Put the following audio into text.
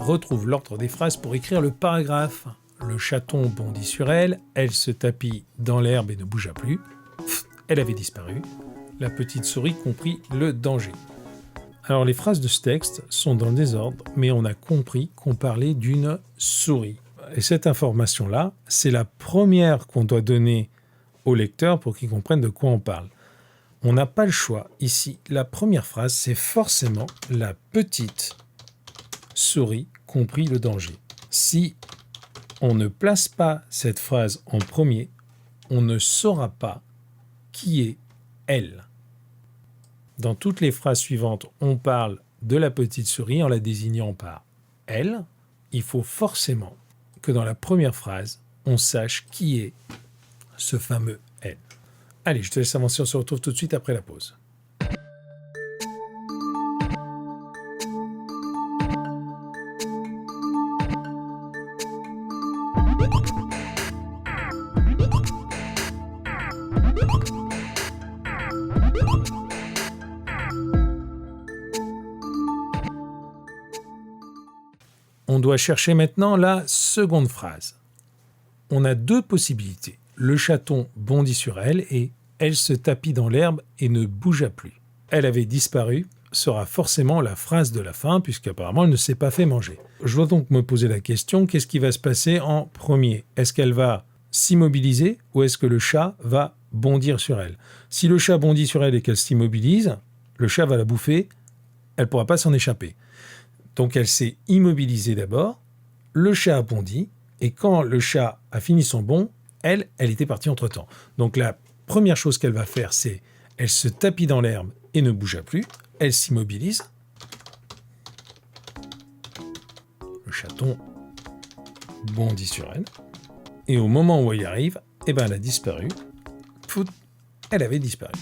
retrouve l'ordre des phrases pour écrire le paragraphe. Le chaton bondit sur elle, elle se tapit dans l'herbe et ne bougea plus. Elle avait disparu. La petite souris comprit le danger. Alors les phrases de ce texte sont dans le désordre, mais on a compris qu'on parlait d'une souris. Et cette information-là, c'est la première qu'on doit donner au lecteur pour qu'il comprenne de quoi on parle. On n'a pas le choix. Ici, la première phrase, c'est forcément la petite souris comprit le danger. Si on ne place pas cette phrase en premier, on ne saura pas qui est elle. Dans toutes les phrases suivantes, on parle de la petite souris en la désignant par elle. Il faut forcément que dans la première phrase, on sache qui est ce fameux elle. Allez, je te laisse avancer, on se retrouve tout de suite après la pause. On doit chercher maintenant la seconde phrase. On a deux possibilités. Le chaton bondit sur elle et elle se tapit dans l'herbe et ne bougea plus. Elle avait disparu sera forcément la phrase de la fin puisqu'apparemment elle ne s'est pas fait manger. Je dois donc me poser la question, qu'est-ce qui va se passer en premier? Est-ce qu'elle va s'immobiliser ou est-ce que le chat va bondir sur elle? Si le chat bondit sur elle et qu'elle s'immobilise, le chat va la bouffer, elle ne pourra pas s'en échapper. Donc elle s'est immobilisée d'abord, le chat a bondi, et quand le chat a fini son bond, elle était partie entre-temps. Donc la première chose qu'elle va faire, c'est elle se tapit dans l'herbe et ne bougea plus, elle s'immobilise. Le chaton bondit sur elle, et au moment où elle y arrive, elle a disparu. Elle avait disparu.